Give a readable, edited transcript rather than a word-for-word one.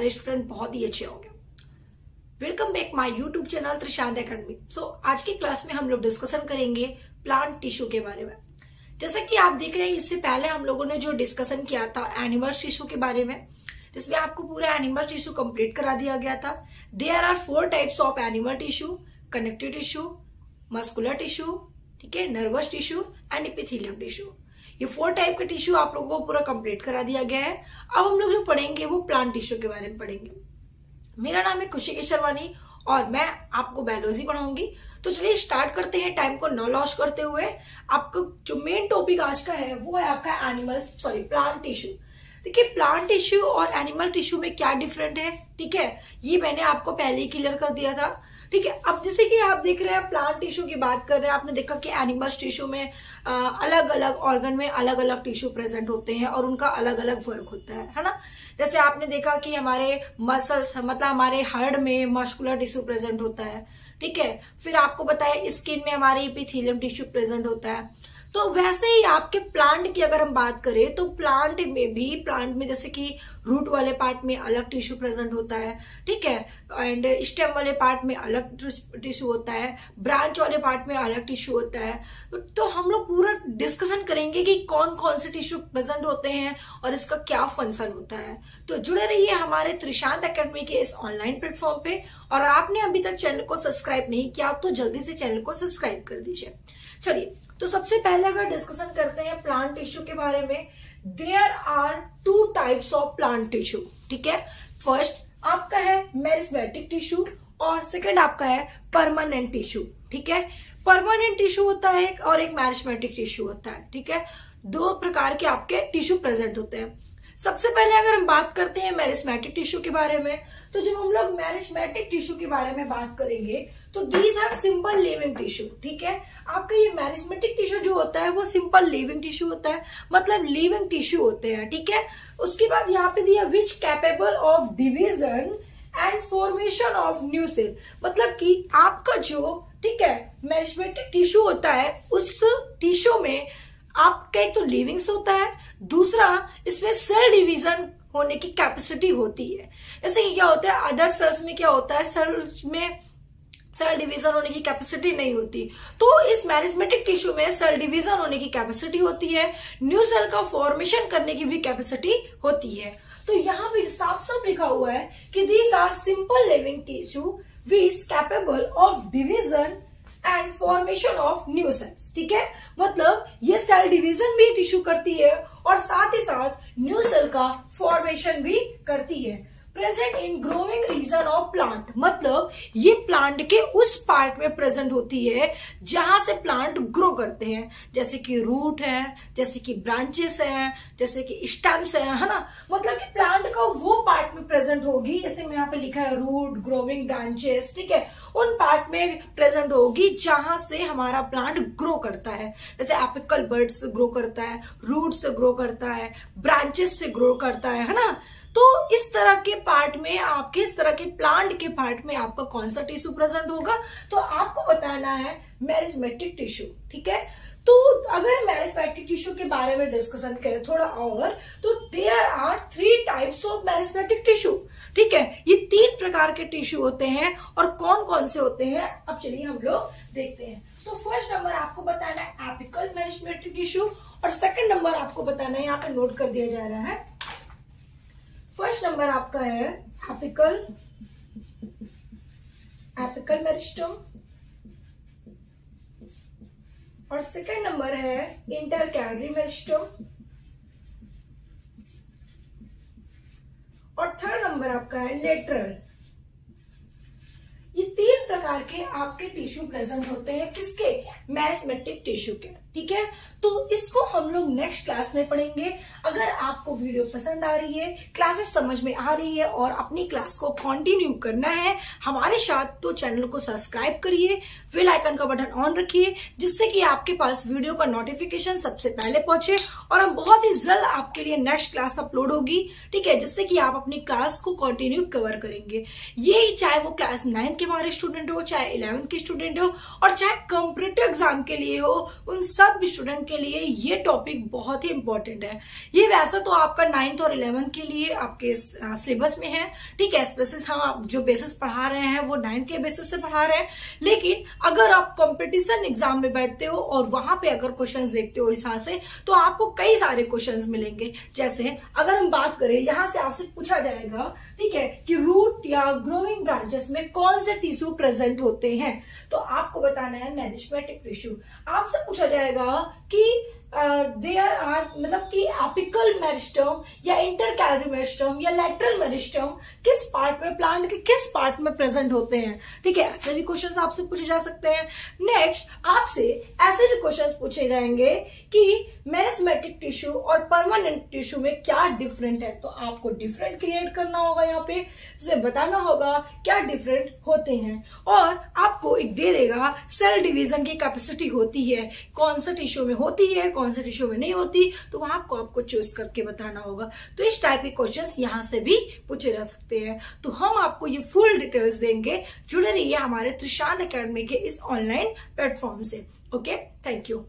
सारे स्टूडेंट बहुत ही अच्छे होंगे। Welcome back my YouTube channel Trishant academy. आज की क्लास में हम लोग डिस्कशन करेंगे प्लांट टिश्यू के बारे में। जैसा कि आप देख रहे हैं, इससे पहले हम लोगों ने जो डिस्कशन किया था एनिमल टिश्यू के बारे में, जिसमें आपको पूरा एनिमल टिश्यू कंप्लीट करा दिया गया था। There are 4 types of animal tissue: connective tissue, muscular tissue, ठीक है, nervous tissue and epithelium tissue. ये 4 टाइप का टिश्यू आप लोगों को पूरा कंप्लीट करा दिया गया है। अब हम लोग जो पढ़ेंगे वो प्लांट टिश्यू के बारे में पढ़ेंगे। मेरा नाम है खुशी केशरवानी और मैं आपको बायोलॉजी पढ़ाऊंगी। तो चलिए स्टार्ट करते हैं, टाइम को न लॉस करते हुए। आपको जो मेन टॉपिक आज का है वो है आपका प्लांट टिश्यू। देखिए, प्लांट टिश्यू और एनिमल टिश्यू में क्या डिफरेंट है, ठीक है, ये मैंने आपको पहले ही क्लियर कर दिया था, ठीक है। अब जैसे कि आप देख रहे हैं, प्लांट टिश्यू की बात कर रहे हैं, आपने देखा कि एनिमल्स टिश्यू में अलग अलग ऑर्गन में अलग अलग टिश्यू प्रेजेंट होते हैं और उनका अलग अलग वर्क होता है ना। जैसे आपने देखा कि हमारे मसल्स मतलब हमारे हार्ट में मस्कुलर टिश्यू प्रेजेंट होता है, ठीक है। फिर आपको बताया स्किन में हमारे एपिथेलियम टिश्यू प्रेजेंट होता है। तो वैसे ही आपके प्लांट की अगर हम बात करें तो प्लांट में जैसे कि रूट वाले पार्ट में अलग टिश्यू प्रेजेंट होता है, ठीक है, एंड स्टेम वाले पार्ट में अलग टिश्यू होता है, ब्रांच वाले पार्ट में अलग टिश्यू होता है। तो हम लोग पूरा डिस्कशन करेंगे कि कौन कौन से टिश्यू प्रेजेंट होते हैं और इसका क्या फंक्शन होता है। तो जुड़े रहिए हमारे त्रिशांत एकेडमी के इस ऑनलाइन प्लेटफॉर्म पे। और आपने अभी तक चैनल को सब्सक्राइब नहीं किया तो जल्दी से चैनल को सब्सक्राइब कर दीजिए। चलिए, तो सबसे पहले अगर डिस्कशन करते हैं प्लांट टिश्यू के बारे में, there are 2 types of plant tissue, ठीक है। फर्स्ट आपका है मेरिस्मेटिक टिश्यू और सेकंड आपका है परमानेंट टिश्यू, ठीक है। परमानेंट टिश्यू होता है और एक मेरिस्मेटिक टिश्यू होता है, ठीक है। 2 प्रकार के आपके टिश्यू प्रेजेंट होते हैं। सबसे पहले अगर हम बात करते हैं मेरिस्मेटिक टिश्यू के बारे में, तो जब हम लोग मेरिस्मेटिक टिश्यू के बारे में बात करेंगे तो these are simple living tissue, ठीक है। आपका ये मेरिस्मेटिक टिश्यू जो होता है वो सिंपल लिविंग टिश्यू होता है, मतलब लिविंग टिश्यू होते हैं, ठीक है। उसके बाद यहाँ पे दिया which capable of division and formation of new cell, मतलब कि आपका जो, ठीक है, मेरिस्मेटिक टिश्यू होता है उस टिश्यू में आपका एक तो लिविंग्स होता है, दूसरा इसमें सेल डिवीजन होने की कैपेसिटी होती है। जैसे कि क्या होता है, अदर सेल्स में क्या होता है, सेल्स में सेल डिवीजन होने की कैपेसिटी नहीं होती, तो इस मेरिस्मेटिक टिश्यू में सेल डिवीजन होने की कैपेसिटी होती है, न्यू सेल का फॉर्मेशन करने की भी कैपेसिटी होती है। तो यहाँ भी साफ साफ लिखा हुआ है कि these are simple living tissue which capable of division and formation of new cells, ठीक है। मतलब ये सेल डिवीजन भी टिश्यू करती है और साथ ही साथ न्यू सेल का फॉर्मेशन भी करती है। Present in growing region of plant, मतलब ये प्लांट के उस पार्ट में प्रेजेंट होती है जहां से प्लांट ग्रो करते हैं, जैसे कि रूट है, जैसे कि ब्रांचेस हैं, जैसे कि स्टेम्स है ना। मतलब कि प्लांट का वो पार्ट में प्रेजेंट होगी, जैसे मैं यहाँ पे लिखा है रूट, ग्रोइंग ब्रांचेस, ठीक है, उन पार्ट में प्रेजेंट होगी जहां से हमारा प्लांट ग्रो करता है। जैसे एपिकल बर्ड से ग्रो करता है, रूट से ग्रो करता है, ब्रांचेस से ग्रो करता है ना। तो इस तरह के पार्ट में आपके, इस तरह के प्लांट के पार्ट में आपका कौन सा टिश्यू प्रेजेंट होगा, तो आपको बताना है मेरिस्मेटिक टिश्यू, ठीक है। तो अगर मेरिस्मेटिक टिश्यू के बारे में डिस्कशन करें थोड़ा और, तो there are 3 types of meristematic tissue, ठीक है। ये 3 प्रकार के टिश्यू होते हैं और कौन कौन से होते हैं अब चलिए हम लोग देखते हैं। तो फर्स्ट नंबर आपको बताना है एपिकल मेरिस्मेटिक टिश्यू और सेकंड नंबर आपको बताना है, यहाँ पे नोट कर दिया जा रहा है। फर्स्ट नंबर आपका है एपिकल मेरिस्टम और सेकंड नंबर है इंटरकैलरी मेरिस्टम और थर्ड नंबर आपका है लेटरल। ये 3 प्रकार के आपके टिश्यू प्रेजेंट होते हैं, किसके, मेरिस्मेटिक टिश्यू के, ठीक है। तो इसको हम लोग नेक्स्ट क्लास में पढ़ेंगे। अगर आपको वीडियो पसंद आ रही है, क्लासेस समझ में आ रही है और अपनी क्लास को कंटिन्यू करना है हमारे साथ, तो चैनल को सब्सक्राइब करिए, बेल आइकन का बटन ऑन रखिए, जिससे कि आपके पास वीडियो का नोटिफिकेशन सबसे पहले पहुंचे और हम बहुत ही जल्द आपके लिए नेक्स्ट क्लास अपलोड होगी, ठीक है, जिससे कि आप अपनी क्लास को कंटिन्यू कवर करेंगे। ये चाहे वो क्लास 9 के हमारे स्टूडेंट स्टूडेंट हो, चाहे 11th के स्टूडेंट हो और चाहे कॉम्पिटिटिव एग्जाम के लिए हो, उन सब स्टूडेंट के लिए ये टॉपिक बहुत ही इंपॉर्टेंट है। ये वैसा तो आपका 9th और 11th के लिए आपके सिलेबस में है, ठीक है, स्पेसिस हम जो बेसिस पढ़ा रहे हैं वो 9th के बेसिस से पढ़ा रहे हैं। लेकिन अगर आप कंपटीशन एग्जाम में बैठते हो और वहां पे अगर क्वेश्चन देखते हो हिसाब से, तो आपको कई सारे क्वेश्चंस मिलेंगे। जैसे अगर हम बात करें, यहां से आपसे पूछा जाएगा, ठीक है, कि रूट या ग्रोइंग ब्रांचेस में कौन से टिश्यू प्रेजेंट होते हैं, तो आपको बताना है मेरिस्टेमेटिक टिश्यू। आपसे पूछा जाएगा कि देयर आर, मतलब कि एपिकल मेरिस्टम या इंटरकैलरी मेरिस्टम या लैटरल मेरिस्टम किस पार्ट में, प्लांट के किस पार्ट में प्रेजेंट होते हैं, ठीक है, ऐसे भी क्वेश्चंस आपसे पूछे जा सकते हैं। नेक्स्ट आपसे ऐसे भी क्वेश्चंस पूछे जाएंगे कि मेरिस्टेमेटिक टिश्यू और परमानेंट टिश्यू में क्या डिफरेंट है, तो आपको डिफरेंट क्रिएट करना होगा, यहाँ पे उसे बताना होगा क्या डिफरेंट होते हैं। और आपको एक दे देगा सेल डिवीजन की कैपेसिटी होती है, कौन सा टिश्यू में होती है, कौन से टिश्यू में नहीं होती, तो वहां आपको चूज करके बताना होगा। तो इस टाइप के क्वेश्चंस यहां से भी पूछे जा सकते हैं। तो हम आपको ये फुल डिटेल्स देंगे। जुड़े रहिए हमारे त्रिशांत एकेडमी के इस ऑनलाइन प्लेटफॉर्म से। Okay, thank you.